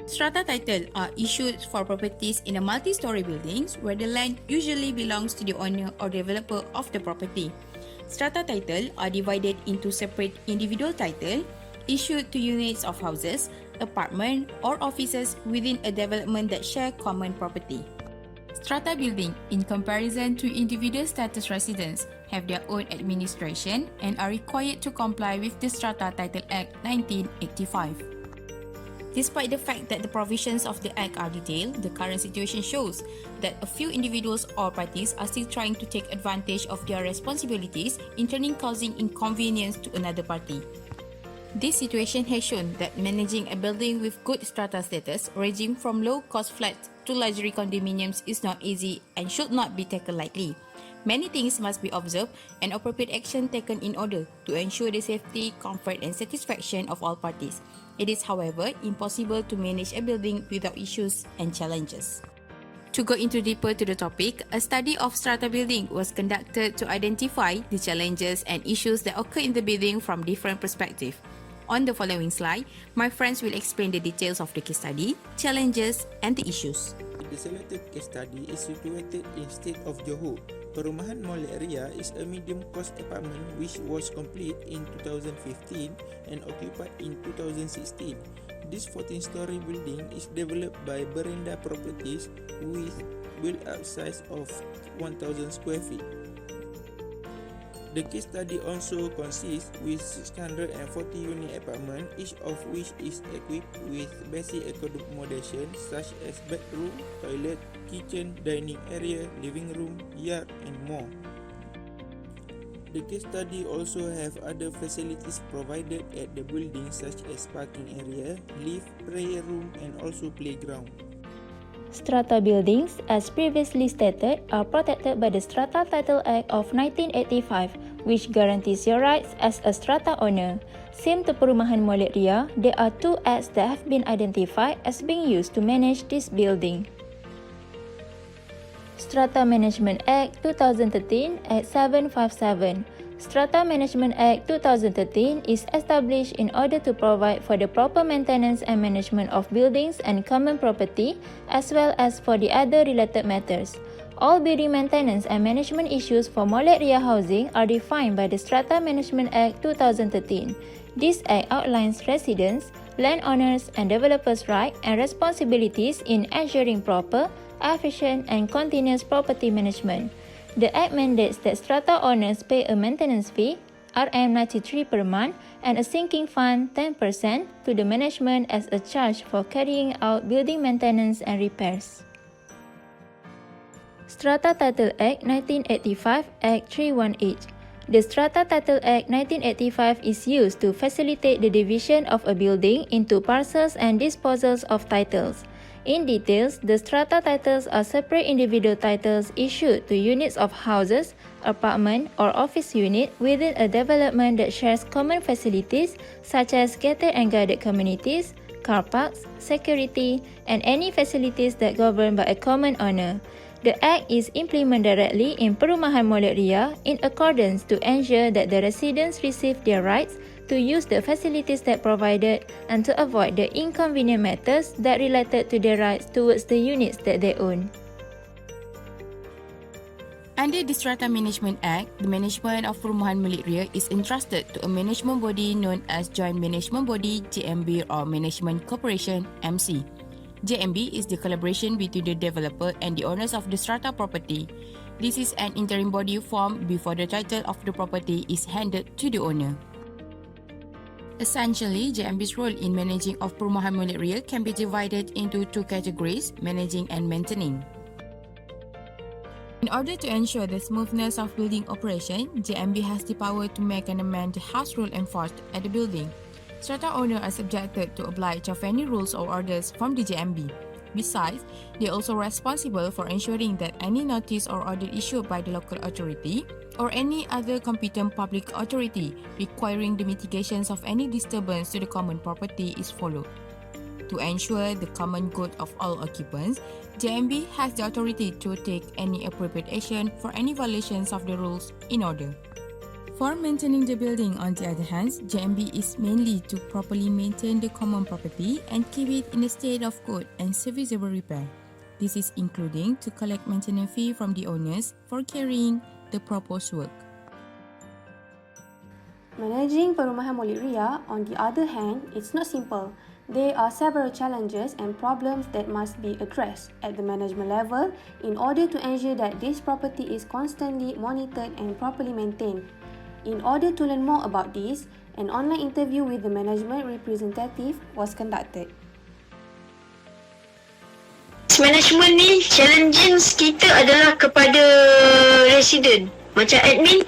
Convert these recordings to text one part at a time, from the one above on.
Strata titles are issued for properties in a multi-story buildings where the land usually belongs to the owner or developer of the property. Strata titles are divided into separate individual titles issued to units of houses, apartments, or offices within a development that share common property. Strata buildings, in comparison to individual status residents, have their own administration and are required to comply with the Strata Title Act 1985. Despite the fact that the provisions of the Act are detailed, the current situation shows that a few individuals or parties are still trying to take advantage of their responsibilities, in turn causing inconvenience to another party. This situation has shown that managing a building with good strata status, ranging from low-cost flats to luxury condominiums, is not easy and should not be taken lightly. Many things must be observed and appropriate action taken in order to ensure the safety, comfort, and satisfaction of all parties. It is, however, impossible to manage a building without issues and challenges. To go into deeper to the topic, a study of strata building was conducted to identify the challenges and issues that occur in the building from different perspectives. On the following slide, my friends will explain the details of the case study, challenges, and the issues. The selected case study is situated in state of Johor. Perumahan Mall area is a medium-cost apartment which was complete in 2015 and occupied in 2016. This 14-story building is developed by Berenda Properties with built-up size of 1,000 square feet. The case study also consists with 640 unit apartment, each of which is equipped with basic accommodation such as bedroom, toilet, kitchen, dining area, living room, yard, and more. The case study also have other facilities provided at the building such as parking area, lift, prayer room, and also playground. Strata buildings, as previously stated, are protected by the Strata Title Act of 1985, which guarantees your rights as a strata owner. Same to Perumahan Mall area, there are two acts that have been identified as being used to manage this building. Strata Management Act 2013 Act 757. Strata Management Act 2013 is established in order to provide for the proper maintenance and management of buildings and common property, as well as for the other related matters. All building maintenance and management issues for mall area housing are defined by the Strata Management Act 2013. This act outlines residents, landowners, and developers' rights and responsibilities in ensuring proper, efficient, and continuous property management. The Act mandates that strata owners pay a maintenance fee, Rm93 per month, and a sinking fund 10% to the management as a charge for carrying out building maintenance and repairs. Strata Title Act 1985 Act 318. The Strata Title Act 1985 is used to facilitate the division of a building into parcels and disposals of titles. In details, the strata titles are separate individual titles issued to units of houses, apartment, or office unit within a development that shares common facilities such as gated and guarded communities, car parks, security, and any facilities that governed by a common owner. The Act is implemented directly in Perumahan Mall area in accordance to ensure that the residents receive their rights to use the facilities that provided and to avoid the inconvenient matters that related to their rights towards the units that they own. Under the Strata Management Act, the management of Perumahan Mall area is entrusted to a management body known as Joint Management Body (JMB) or Management Corporation (MC). JMB is the collaboration between the developer and the owners of the strata property. This is an interim body formed before the title of the property is handed to the owner. Essentially, JMB's role in managing of Perumahan Mall area can be divided into two categories: managing and maintaining. In order to ensure the smoothness of building operation, JMB has the power to make and amend the house rule enforced at the building. Strata owners are subjected to oblige of any rules or orders from the JMB. Besides, they are also responsible for ensuring that any notice or order issued by the local authority or any other competent public authority requiring the mitigations of any disturbance to the common property is followed. To ensure the common good of all occupants, JMB has the authority to take any appropriate action for any violations of the rules in order. For maintaining the building, on the other hand, JMB is mainly to properly maintain the common property and keep it in a state of good and serviceable repair. This is including to collect maintenance fee from the owners for carrying the proposed work. Managing perumahan Molek Ria, on the other hand, it's not simple. There are several challenges and problems that must be addressed at the management level in order to ensure that this property is constantly monitored and properly maintained. In order to learn more about this, an online interview with the management representative was conducted. Management ni challenges kita adalah kepada resident. Macam admin,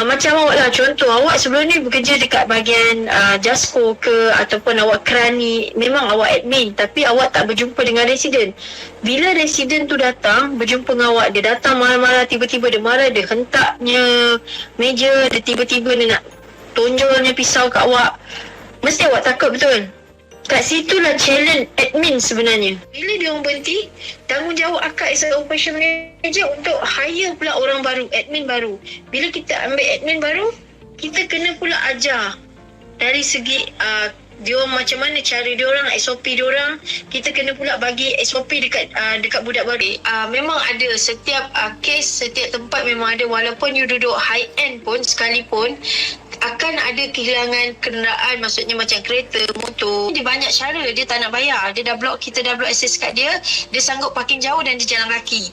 macam awak lah, contoh awak sebelum ni bekerja dekat bahagian Jasko ke ataupun awak kerani, memang awak admin tapi awak tak berjumpa dengan resident. Bila resident tu datang berjumpa dengan awak, dia datang marah-marah, tiba-tiba dia marah, dia hentaknya meja, dia tiba-tiba dia nak tonjolnya pisau kat awak, mesti awak takut betul. Kat situlah challenge admin sebenarnya. Bila dia orang berhenti, tanggungjawab akak as a operation manager untuk hire pula orang baru, admin baru. Bila kita ambil admin baru, kita kena pula ajar dari segi diorang macam mana cara diorang, SOP diorang. Kita kena pula bagi SOP dekat budak baru. Memang ada setiap kes, setiap tempat memang ada, walaupun you duduk high end pun sekalipun akan ada kehilangan kenderaan, maksudnya macam kereta, motor. Dia banyak cara, dia tak nak bayar. Dia dah block, kita dah block access kat dia, dia sanggup parking jauh dan dia jalan kaki.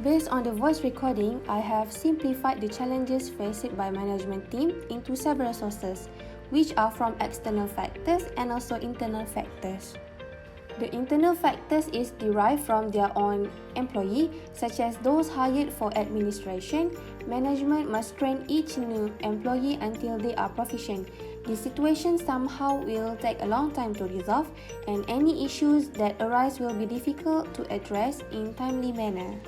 Based on the voice recording, I have simplified the challenges faced by management team into several sources, which are from external factors and also internal factors. The internal factors is derived from their own employee, such as those hired for administration. Management must train each new employee until they are proficient. The situation somehow will take a long time to resolve, and any issues that arise will be difficult to address in timely manner.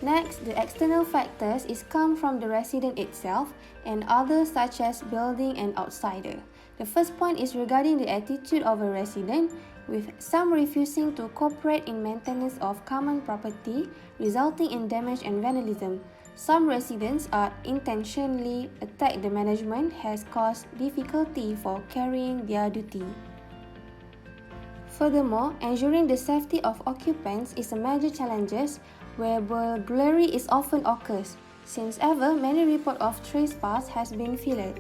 Next, the external factors is come from the resident itself and others such as building and outsider. The first point is regarding the attitude of a resident, with some refusing to cooperate in maintenance of common property, resulting in damage and vandalism. Some residents are intentionally attack the management has caused difficulty for carrying their duty. Furthermore, ensuring the safety of occupants is a major challenge where burglary is often occurs. Since ever, many report of trespass has been filed.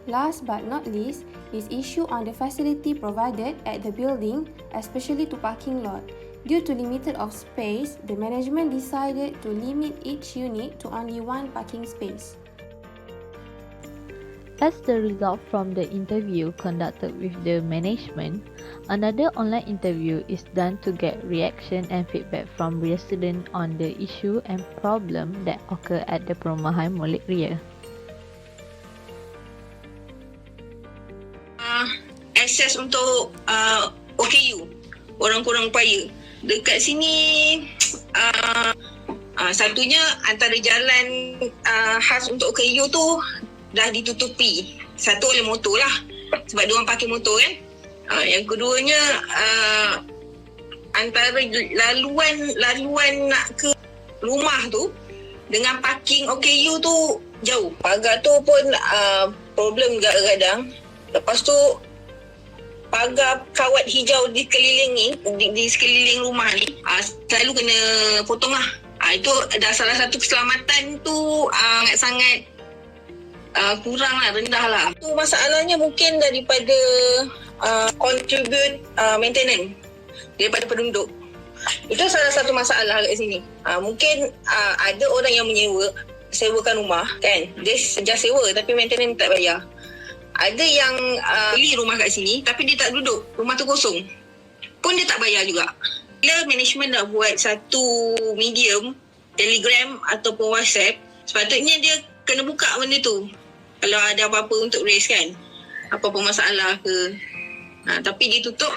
Last but not least is issue on the facility provided at the building, especially to parking lot. Due to limited of space, the management decided to limit each unit to only one parking space. As the result from the interview conducted with the management, another online interview is done to get reaction and feedback from residents on the issue and problem that occur at the perumahan Molek Ria. Akses untuk OKU, orang kurang upaya. Dekat sini satunya antara jalan khas untuk OKU tu dah ditutupi. Satu oleh motor lah, sebab dia orang pakai motor kan. Yang keduanya antara laluan nak ke rumah tu dengan parking OKU tu jauh. Pagar tu pun problem kadang-kadang. Lepas tu pagar kawat hijau di sekeliling rumah ni selalu kena potong lah. Itu dah salah satu keselamatan tu sangat kurang lah, rendah lah. Tu masalahnya mungkin daripada contribute maintenance daripada penduduk. Itu salah satu masalah kat sini. Mungkin ada orang yang sewakan rumah kan, dia just sewa tapi maintenance tak bayar. Ada yang beli rumah kat sini tapi dia tak duduk, rumah tu kosong pun dia tak bayar juga. Bila management dah buat satu medium, Telegram ataupun WhatsApp, sepatutnya dia kena buka benda tu kalau ada apa-apa untuk raise kan, apa-apa masalah ke. Tapi dia tutup.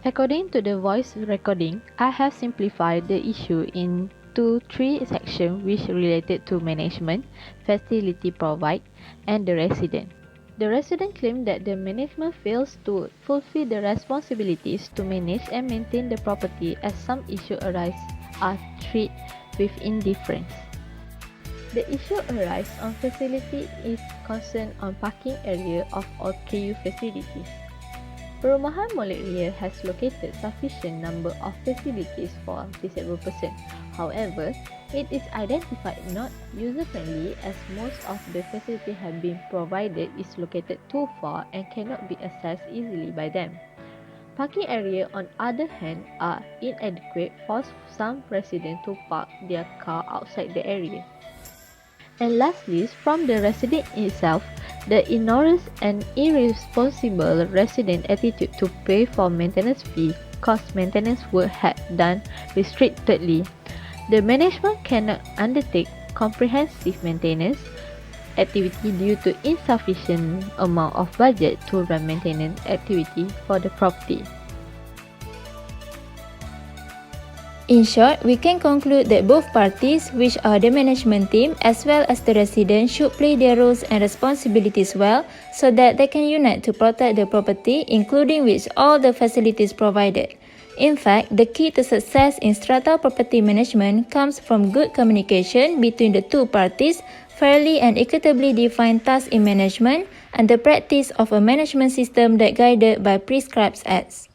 According to the voice recording, I have simplified the issue into 3 sections which related to management, facility provide, and the resident. The resident claimed that the management fails to fulfill the responsibilities to manage and maintain the property as some issues arise are treated with indifference. The issue arises on facility is concerned on parking area of all three facilities. Perumahan Molek Ria has located sufficient number of facilities for disabled person. However, it is identified not user-friendly as most of the facility have been provided is located too far and cannot be accessed easily by them. Parking area on other hand are inadequate for some residents to park their car outside the area. And lastly, from the resident itself, the ignorance and irresponsible resident attitude to pay for maintenance fee cause maintenance work had done restrictedly. The management cannot undertake comprehensive maintenance activity due to insufficient amount of budget to run maintenance activity for the property. In short, we can conclude that both parties, which are the management team as well as the residents, should play their roles and responsibilities well so that they can unite to protect the property, including with all the facilities provided. In fact, the key to success in strata property management comes from good communication between the two parties, fairly and equitably defined tasks in management, and the practice of a management system that guided by prescribed acts.